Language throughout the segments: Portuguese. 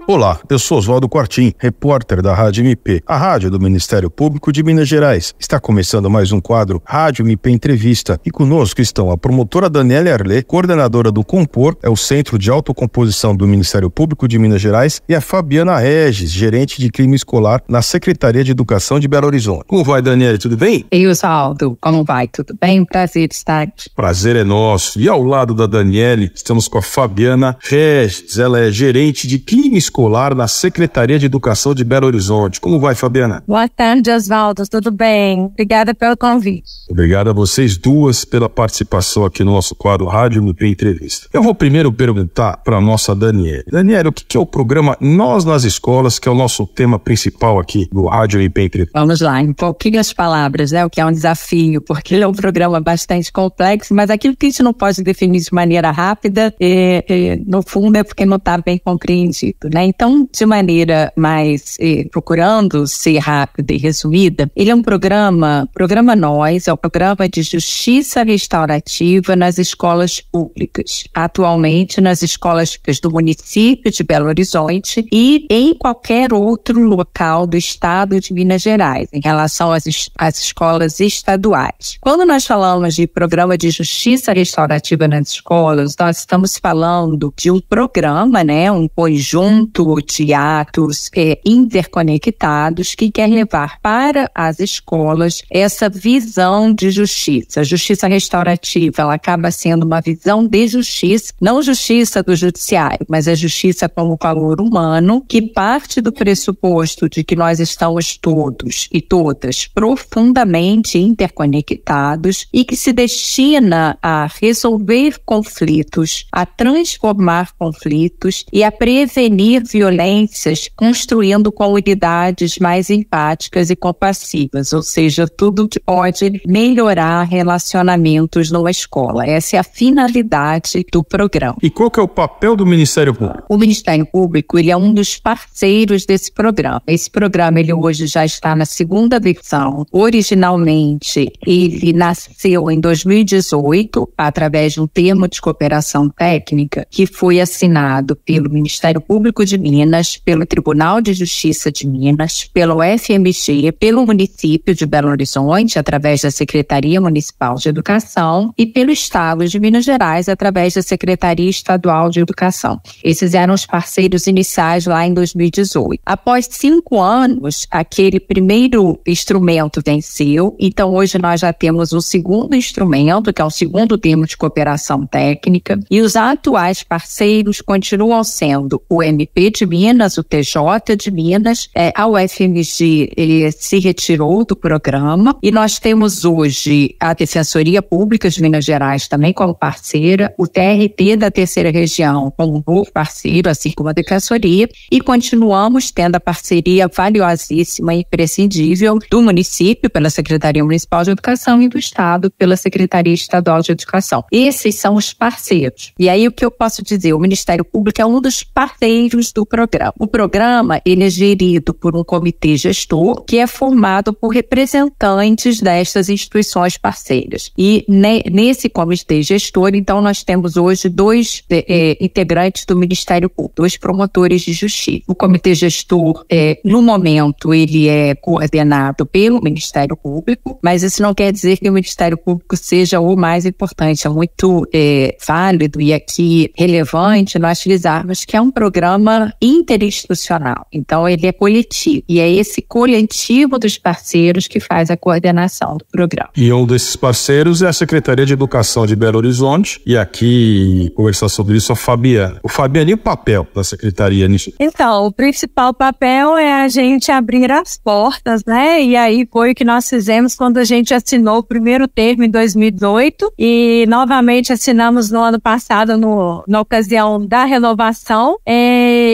Olá, eu sou Oswaldo Quartim, repórter da Rádio MP, a rádio do Ministério Público de Minas Gerais. Está começando mais um quadro Rádio MP Entrevista e conosco estão a promotora Daniele Arlê, coordenadora do Compor, é o Centro de Autocomposição do Ministério Público de Minas Gerais, e a Fabiana Regis, gerente de crime escolar na Secretaria de Educação de Belo Horizonte. Como vai, Daniele? Tudo bem? E Oswaldo, como vai? Tudo bem? Prazer estar aqui. Prazer é nosso. E ao lado da Daniele, estamos com a Fabiana Regis, ela é gerente de crime escolar na Secretaria de Educação de Belo Horizonte. Como vai, Fabiana? Boa tarde, Oswaldo. Tudo bem? Obrigada pelo convite. Obrigado a vocês duas pela participação aqui no nosso quadro Rádio MP Entrevista. Eu vou primeiro perguntar para a nossa Daniele. Daniele, o que é o programa Nós nas Escolas, que é o nosso tema principal aqui do Rádio MP Entrevista? Vamos lá, em pouquinhas palavras, né? O que é um desafio, porque ele é um programa bastante complexo, mas aquilo que a gente não pode definir de maneira rápida, no fundo é porque não está bem compreendido, né? Então, de maneira mais, procurando ser rápida e resumida, ele é um programa Nós, é um programa de justiça restaurativa nas escolas públicas. Atualmente, nas escolas públicas do município de Belo Horizonte e em qualquer outro local do estado de Minas Gerais, em relação às escolas estaduais. Quando nós falamos de programa de justiça restaurativa nas escolas, nós estamos falando de um programa, né, um conjunto de atos interconectados que quer levar para as escolas essa visão de justiça. A justiça restaurativa, ela acaba sendo uma visão de justiça, não justiça do judiciário, mas a justiça como valor humano, que parte do pressuposto de que nós estamos todos e todas profundamente interconectados e que se destina a resolver conflitos, a transformar conflitos e a prevenir violências, construindo comunidades mais empáticas e compassivas, ou seja, tudo que pode melhorar relacionamentos numa escola. Essa é a finalidade do programa. E qual que é o papel do Ministério Público? O Ministério Público, ele é um dos parceiros desse programa. Esse programa, ele hoje já está na segunda versão. Originalmente, ele nasceu em 2018, através de um termo de cooperação técnica que foi assinado pelo Ministério Público de Minas, pelo Tribunal de Justiça de Minas, pelo FMG, pelo município de Belo Horizonte, através da Secretaria Municipal de Educação, e pelo Estado de Minas Gerais, através da Secretaria Estadual de Educação. Esses eram os parceiros iniciais lá em 2018. Após 5 anos, aquele primeiro instrumento venceu, então hoje nós já temos um segundo instrumento, que é um segundo termo de cooperação técnica, e os atuais parceiros continuam sendo o MP de Minas, o TJ de Minas, a UFMG se retirou do programa e nós temos hoje a Defensoria Pública de Minas Gerais também como parceira, o TRT da Terceira Região como novo parceiro, assim como a Defensoria, e continuamos tendo a parceria valiosíssima e imprescindível do município pela Secretaria Municipal de Educação e do Estado pela Secretaria Estadual de Educação. Esses são os parceiros. E aí o que eu posso dizer? O Ministério Público é um dos parceiros do programa. O programa, ele é gerido por um comitê gestor que é formado por representantes destas instituições parceiras. E nesse comitê gestor, então, nós temos hoje 2 integrantes do Ministério Público, 2 promotores de justiça. O comitê gestor, no momento, ele é coordenado pelo Ministério Público, mas isso não quer dizer que o Ministério Público seja o mais importante. É muito válido e aqui relevante nós frisarmos que é um programa interinstitucional. Então, ele é coletivo. E é esse coletivo dos parceiros que faz a coordenação do programa. E um desses parceiros é a Secretaria de Educação de Belo Horizonte. E aqui, conversar sobre isso, a Fabiana. O Fabiana, e o papel da Secretaria nisso? Então, o principal papel é a gente abrir as portas, né? E aí foi o que nós fizemos quando a gente assinou o primeiro termo em 2018 e novamente assinamos no ano passado, na ocasião da renovação.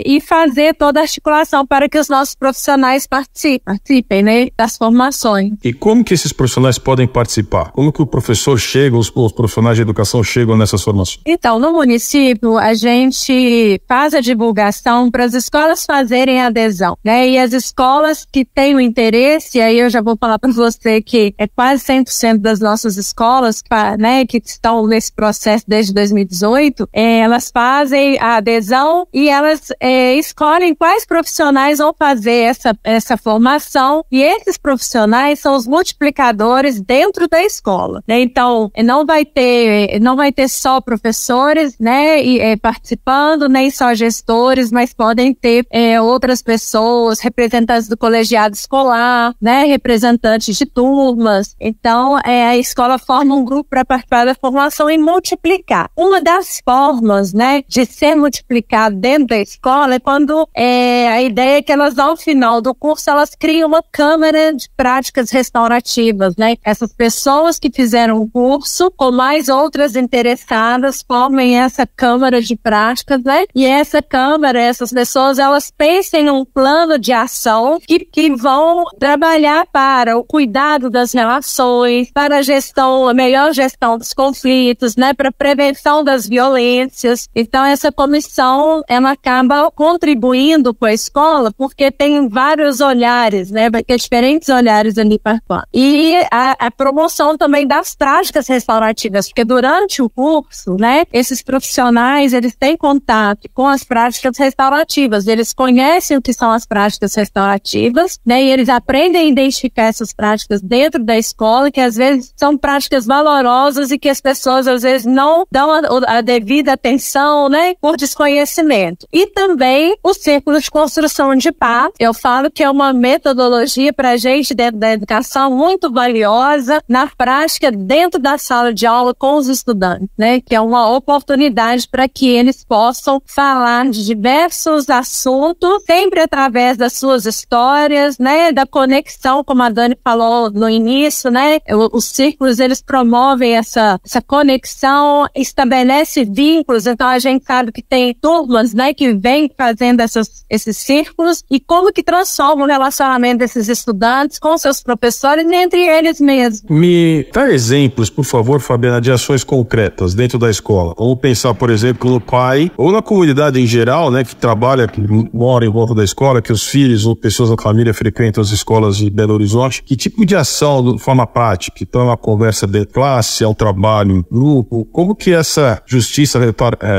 e fazer toda a articulação para que os nossos profissionais participem, né, das formações. E como que esses profissionais podem participar? Como que o professor chega, os profissionais de educação chegam nessas formações? Então, no município, a gente faz a divulgação para as escolas fazerem a adesão, né? E as escolas que têm o interesse, aí eu já vou falar para você que é quase 100% das nossas escolas, né, que estão nesse processo desde 2018, elas fazem a adesão e elas escolhem quais profissionais vão fazer essa formação, e esses profissionais são os multiplicadores dentro da escola, né? Então, não vai ter só professores, né, participando, nem só gestores, mas podem ter outras pessoas, representantes do colegiado escolar, né, representantes de turmas. Então, a escola forma um grupo para participar da formação e multiplicar. Uma das formas, né, de ser multiplicado dentro da escola é quando a ideia é que elas, ao final do curso, elas criam uma câmara de práticas restaurativas, né? Essas pessoas que fizeram o curso, com mais outras interessadas, formem essa câmara de práticas, né? E essa câmara, essas pessoas, elas pensem num plano de ação que vão trabalhar para o cuidado das relações, para a melhor gestão dos conflitos, né? Para a prevenção das violências. Então, essa comissão, ela acaba contribuindo com a escola, porque tem vários olhares, né? Vai ter diferentes olhares ali participando. E a promoção também das práticas restaurativas, porque durante o curso, né, esses profissionais, eles têm contato com as práticas restaurativas, eles conhecem o que são as práticas restaurativas, né, e eles aprendem a identificar essas práticas dentro da escola, que às vezes são práticas valorosas e que as pessoas às vezes não dão a devida atenção, né, por desconhecimento. E também o círculo de construção de paz, eu falo que é uma metodologia para a gente dentro da educação muito valiosa, na prática, dentro da sala de aula com os estudantes, né, que é uma oportunidade para que eles possam falar de diversos assuntos, sempre através das suas histórias, né, da conexão, como a Dani falou no início, né, os círculos, eles promovem essa conexão, estabelece vínculos. Então a gente sabe que tem turmas, né, que vêm fazendo esses círculos, e como que transforma o relacionamento desses estudantes com seus professores e entre eles mesmos. Me dá exemplos, por favor, Fabiana, de ações concretas dentro da escola. Vamos pensar, por exemplo, no pai ou na comunidade em geral, né, que trabalha, que mora em volta da escola, que os filhos ou pessoas da família frequentam as escolas de Belo Horizonte. Que tipo de ação, de forma prática? Então é uma conversa de classe, é um trabalho em grupo? Como que essa justiça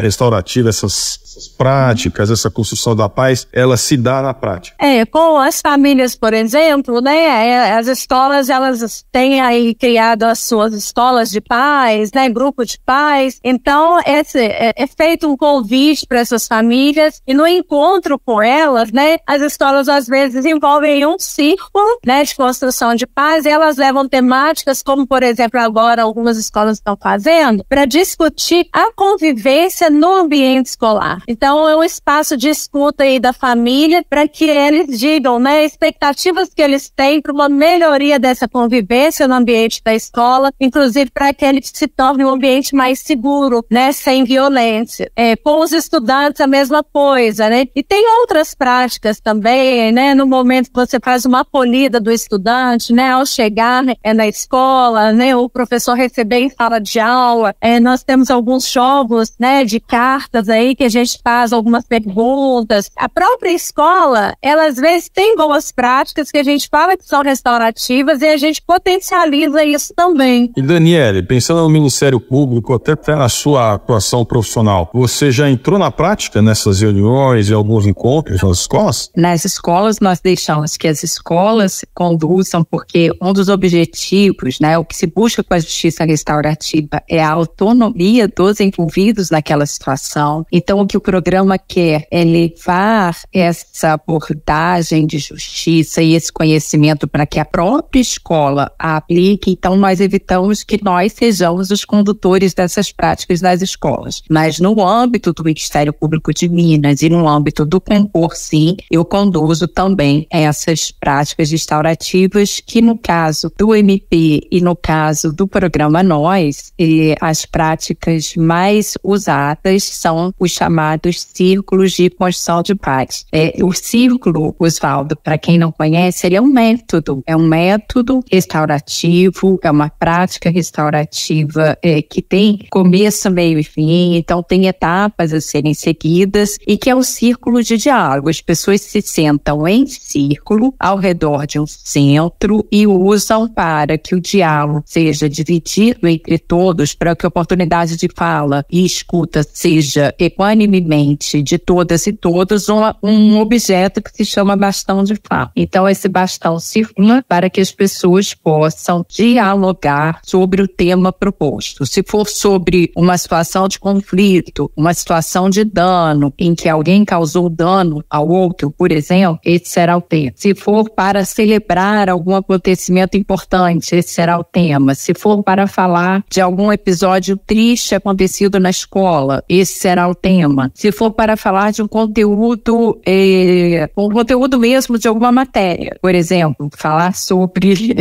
restaurativa, essas práticas, essa construção da paz, ela se dá na prática? Com as famílias, por exemplo, né, as escolas, elas têm aí criado as suas escolas de paz, né, grupo de paz. Então, é feito um convite para essas famílias, e no encontro com elas, né, as escolas às vezes envolvem um círculo, né, de construção de paz, e elas levam temáticas como, por exemplo, agora algumas escolas estão fazendo, para discutir a convivência no ambiente escolar. Então, é um espaço de escuta aí da família, para que eles digam, né, expectativas que eles têm para uma melhoria dessa convivência no ambiente da escola, inclusive para que ele se torne um ambiente mais seguro, né, sem violência. Com os estudantes, a mesma coisa, né? E tem outras práticas também, né? No momento que você faz uma acolhida do estudante, né, ao chegar na escola, né, o professor receber em sala de aula, nós temos alguns jogos, né, de cartas aí que a gente faz algumas perguntas. A própria escola, ela às vezes tem boas práticas que a gente fala que são restaurativas, e a gente potencializa isso também. E Daniele, pensando no Ministério Público, até na sua atuação profissional, você já entrou na prática nessas reuniões e alguns encontros nas escolas? Nas escolas, nós deixamos que as escolas conduzam, porque um dos objetivos, né, o que se busca com a justiça restaurativa é a autonomia dos envolvidos naquela situação. Então, o que o programa quer é levar essa abordagem de justiça e esse conhecimento para que a própria escola a aplique. Então, nós evitamos que nós sejamos os condutores dessas práticas nas escolas. Mas no âmbito do Ministério Público de Minas e no âmbito do Concor, sim, eu conduzo também essas práticas restaurativas, que no caso do MP e no caso do programa Nós, as práticas mais usadas são os chamados círculos círculos de construção de paz. O círculo, Oswaldo, para quem não conhece, ele é um método restaurativo, é uma prática restaurativa que tem começo, meio e fim, então tem etapas a serem seguidas e que é um círculo de diálogo. As pessoas se sentam em círculo ao redor de um centro e usam para que o diálogo seja dividido entre todos, para que a oportunidade de fala e escuta seja equanimemente de todas e todos, um objeto que se chama bastão de fala. Então esse bastão circula para que as pessoas possam dialogar sobre o tema proposto. Se for sobre uma situação de conflito, uma situação de dano, em que alguém causou dano ao outro, por exemplo, esse será o tema. Se for para celebrar algum acontecimento importante, esse será o tema. Se for para falar de algum episódio triste acontecido na escola, esse será o tema. Se for para falar de um conteúdo mesmo de alguma matéria, por exemplo, falar sobre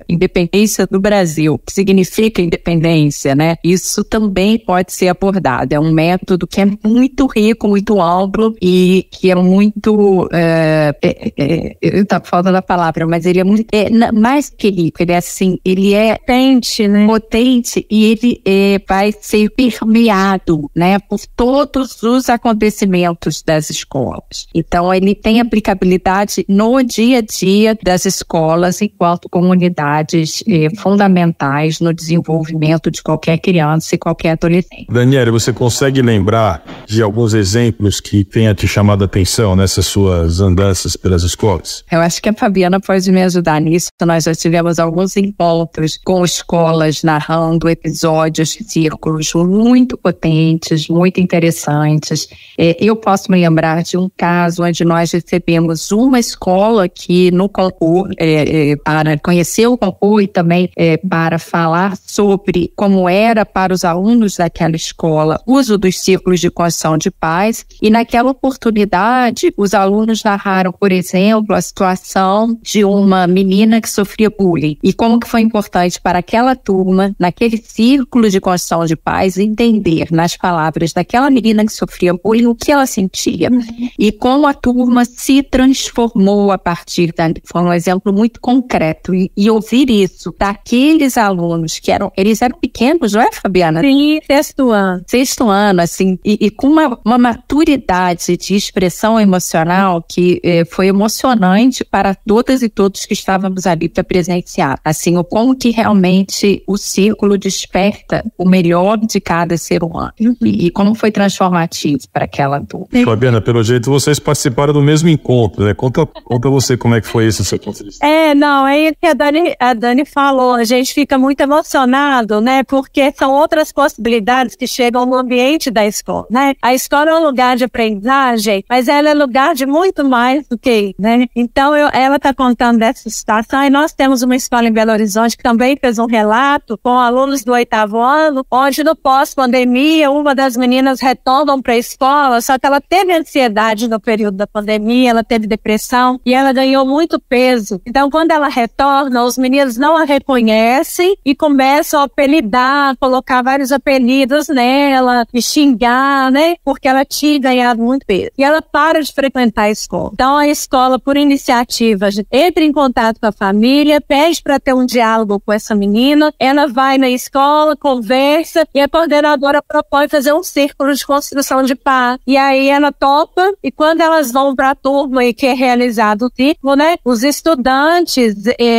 independência do Brasil, que significa independência, né? Isso também pode ser abordado. É um método que é muito rico, muito amplo e que é muito... tá faltando a palavra, mas ele é muito... mais que rico, ele é assim, ele é potente, né? Potente, e ele vai ser permeado, né, por todos os acontecimentos das escolas. Então, ele tem aplicabilidade no dia a dia das escolas enquanto comunidades fundamentais no desenvolvimento de qualquer criança e qualquer adolescente. Daniele, você consegue lembrar de alguns exemplos que tenha te chamado a atenção nessas suas andanças pelas escolas? Eu acho que a Fabiana pode me ajudar nisso. Nós já tivemos alguns encontros com escolas narrando episódios de círculos muito potentes, muito interessantes. Eu posso me lembrar de um caso onde nós recebemos uma escola que no concurso, para conhecer o concurso e também para falar sobre como era para os alunos daquela escola o uso dos círculos de construção de paz, e naquela oportunidade os alunos narraram, por exemplo, a situação de uma menina que sofria bullying e como que foi importante para aquela turma, naquele círculo de construção de paz, entender nas palavras daquela menina que sofria bullying o que ela sentia e como a turma se transformou a partir dali. Foi um exemplo muito concreto e ouvir isso daqueles alunos que eles eram pequenos, não é, Fabiana? Sim, sexto ano, assim, e com uma maturidade de expressão emocional que foi emocionante para todas e todos que estávamos ali para presenciar. Assim, o como que realmente o círculo desperta o melhor de cada ser humano e como foi transformativo para aquela turma. Fabiana, pelo jeito vocês participaram do mesmo encontro, né? Conta você como é que foi esse seu ponto de vista. É que a Dani falou, a gente fica muito emocionado, né? Porque são outras possibilidades que chegam no ambiente da escola, né? A escola é um lugar de aprendizagem, mas ela é lugar de muito mais do que, né? Então, ela está contando dessa situação e nós temos uma escola em Belo Horizonte que também fez um relato com alunos do 8º ano, onde no pós-pandemia, uma das meninas retornam para a escola, só que ela teve ansiedade no período da pandemia, ela teve depressão e ela ganhou muito peso. Então, quando ela retorna, os meninos não a reconhecem e começam a apelidar, colocar vários apelidos nela e xingar, né? Porque ela tinha ganhado muito peso. E ela para de frequentar a escola. Então, a escola, por iniciativa, entra em contato com a família, pede para ter um diálogo com essa menina, ela vai na escola, conversa e a coordenadora propõe fazer um círculo de construção de paz. E aí ela topa e quando elas vão para a turma e que é realizado o círculo, né? Os estudantes,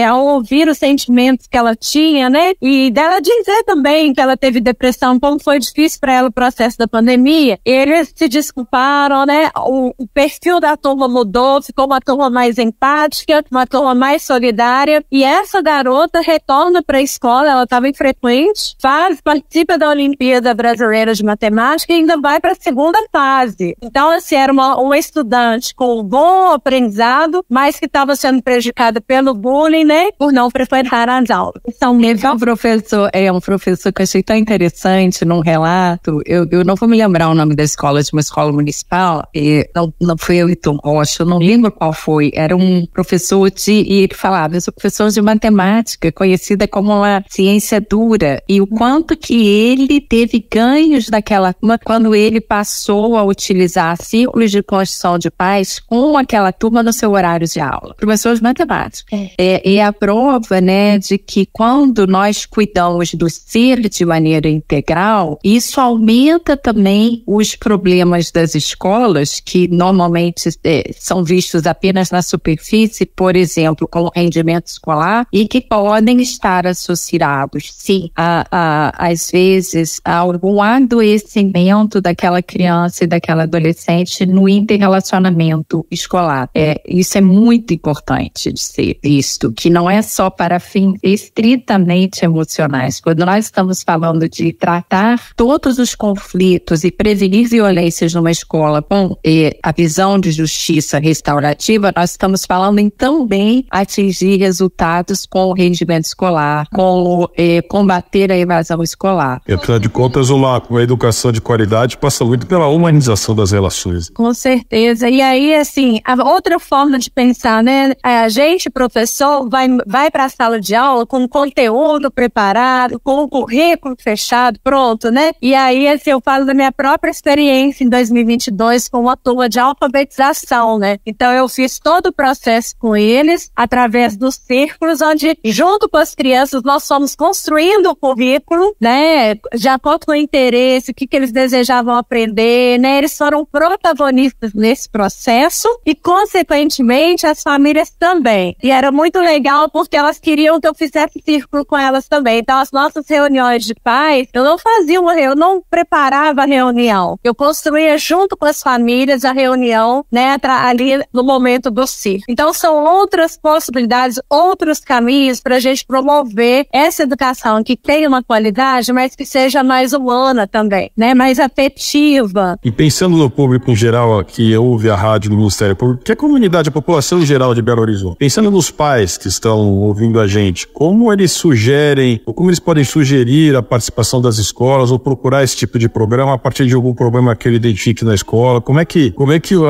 ao ouvir os sentimentos que ela tinha, né? E dela dizer também que ela teve depressão, como foi difícil para ela o processo da pandemia, eles se desculparam, né? O perfil da turma mudou, ficou uma turma mais empática, uma turma mais solidária, e essa garota retorna para a escola, ela estava infrequente, participa da Olimpíada Brasileira de Matemática e ainda vai para a segunda fase. Então, assim, era uma estudante com um bom aprendizado, mas que estava sendo prejudicada pelo bullying, né? Por não frequentar as aulas. Então, um professor que eu achei tão interessante num relato, eu não vou me lembrar o nome da escola, de uma escola municipal, não foi eu e Tom Rocha, eu não lembro qual foi, era um professor e ele falava, eu sou professor de matemática, conhecida como uma ciência dura, e o quanto que ele teve ganhos daquela turma quando ele passou a utilizar círculos de construção de paz com aquela turma no seu horário de aula. Professor de matemática. E a prova, né, de que quando nós cuidamos do ser de maneira integral, isso aumenta também os problemas das escolas, que normalmente são vistos apenas na superfície, por exemplo, como rendimento escolar, e que podem estar associados, sim, às vezes, a algum adoecimento daquela criança e daquela adolescente no interrelacionamento escolar. Isso é muito importante de ser visto, que não é só para fins estritamente emocionais. Quando nós estamos falando de tratar todos os conflitos e prevenir violências numa escola com a visão de justiça restaurativa, nós estamos falando em também atingir resultados com o rendimento escolar, com combater a evasão escolar. E, afinal de contas, uma educação de qualidade passa muito pela humanização das relações. Com certeza. E aí, assim, a outra forma de pensar, né? A gente, professor, vai para a sala de aula com conteúdo preparado, com o currículo fechado, pronto, né? E aí, assim, eu falo da minha própria experiência em 2022 com uma turma de alfabetização, né? Então, eu fiz todo o processo com eles, através dos círculos, onde, junto com as crianças, nós fomos construindo o currículo, né? De acordo com o interesse, o que eles desejavam aprender, né? Eles foram protagonistas nesse processo e, consequentemente, as famílias também. E era muito legal porque elas queriam que eu fizesse círculo com elas também. Então, as nossas reuniões de pais, eu não preparava a reunião. Eu construía junto com as famílias a reunião, né? Ali no momento do círculo. Então, são outras possibilidades, outros caminhos para a gente promover essa educação que tenha uma qualidade, mas que seja mais humana também, né? Mais afetiva. E pensando no público em geral que ouve a rádio do Ministério Público, que é a comunidade, a população em geral de Belo Horizonte, pensando nos pais que estão ouvindo a gente, como eles sugerem, ou como eles podem sugerir a participação das escolas ou procurar esse tipo de programa a partir de algum problema que ele identifique na escola? Como é que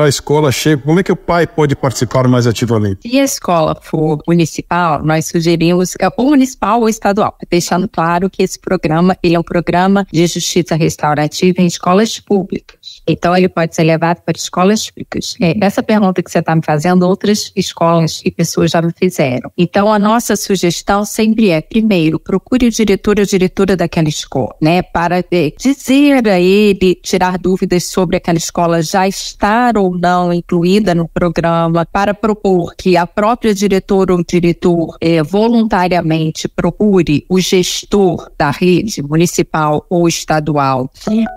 a escola chega, como é que o pai pode participar mais ativamente? Se a escola for municipal, nós sugerimos, ou municipal ou estadual, deixando claro que esse programa, ele é um programa de justiça restaurativa em escolas públicas. Então, ele pode ser levado para escolas públicas. Essa pergunta que você está me fazendo, outras escolas e pessoas já me fizeram. Então, a nossa sugestão sempre é, primeiro, procure o diretor ou diretora daquela escola, né? Para dizer a ele, tirar dúvidas sobre aquela escola já estar ou não incluída no programa, para propor que a própria diretora ou diretor voluntariamente procure o gestor da rede municipal ou estadual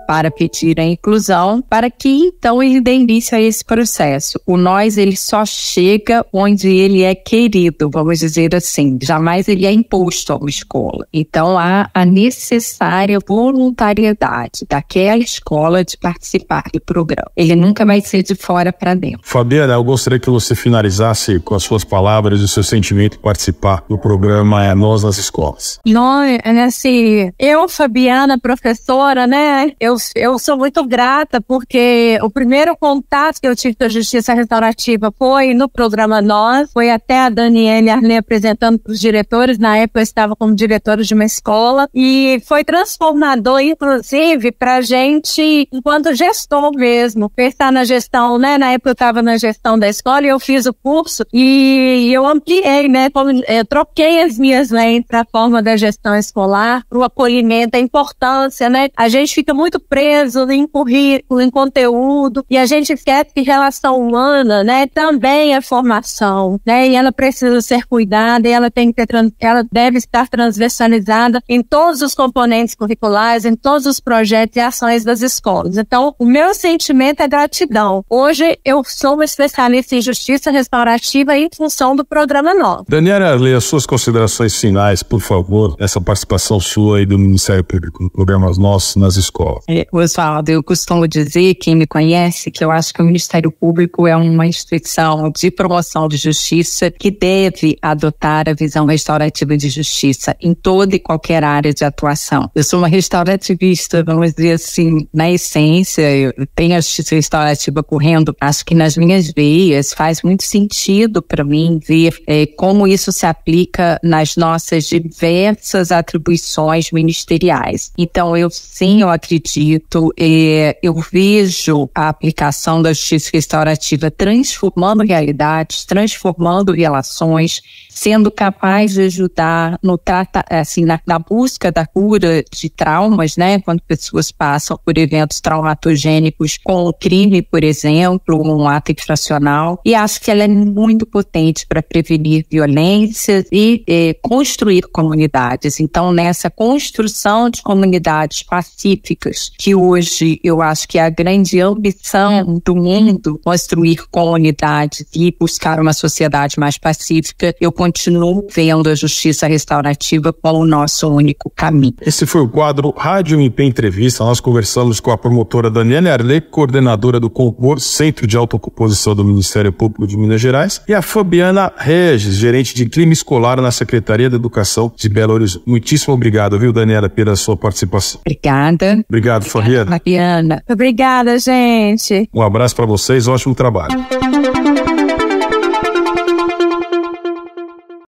para pedir a inclusão, para que então ele dê início a esse processo. O nós, ele só chega onde ele é querido, vamos dizer assim, jamais ele é imposto a uma escola. Então há a necessária voluntariedade daquela escola de participar do programa. Ele nunca vai ser de fora para dentro. Fabiana, eu gostaria que você finalizasse com as suas palavras e o seu sentimento de participar do programa Nós nas Escolas. Nós, assim, eu, Fabiana, professora, né, eu sou muito grata porque o primeiro contato que eu tive com a Justiça Restaurativa foi no programa Nós, foi até a Daniela Arley apresentando para os diretores, na época eu estava como diretora de uma escola, e foi transformador, inclusive, para a gente, enquanto gestor mesmo, pensar na gestão, né, na época eu estava na gestão da escola e eu fiz o curso e eu ampliei, né, eu troquei as minhas lentes para a forma da gestão escolar, para o acolhimento, a importância, né, a gente fica muito preso em currículo, em conteúdo, e a gente esquece que relação humana, né, também é formação, né, e ela precisa ser cuidada, e ela deve estar transversalizada em todos os componentes curriculares, em todos os projetos e ações das escolas. Então, o meu sentimento é gratidão. Hoje, eu sou uma especialista em justiça restaurativa em função do programa Nós. Daniela Arley, as suas considerações finais, por favor, essa participação sua aí do Ministério Público no programa Nós nas Escolas. Oswaldo, eu costumo dizer, quem me conhece, que eu acho que o Ministério Público é uma instituição de promoção de justiça que deve adotar a visão restaurativa de justiça em toda e qualquer área de atuação. Eu sou uma restaurativista, vamos dizer assim, na na essência, eu tenho a justiça restaurativa correndo, acho que nas minhas veias, faz muito sentido para mim ver como isso se aplica nas nossas diversas atribuições ministeriais. Então, eu acredito, eu vejo a aplicação da justiça restaurativa transformando realidades, transformando relações, sendo capaz de ajudar na busca da cura de traumas, né? Quando pessoas passam por eventos traumatogênicos com o crime, por exemplo, um ato infracional. E acho que ela é muito potente para prevenir violências e construir comunidades. Então, nessa construção de comunidades pacíficas, que hoje eu acho que é a grande ambição do mundo, construir comunidades e buscar uma sociedade mais pacífica, eu continuo vendo a justiça restaurativa como o nosso único caminho. Esse foi o quadro Rádio MP Entrevista. Nós conversamos com a promotora Daniela Arlet, coordenadora do CONCOR, Centro de Autocomposição do Ministério Público de Minas Gerais, e a Fabiana Regis, gerente de clima escolar na Secretaria da Educação de Belo Horizonte. Muitíssimo obrigado, viu, Daniela, pela sua participação. Obrigada. Obrigado, Fabiana. Obrigada, gente. Um abraço para vocês, ótimo trabalho.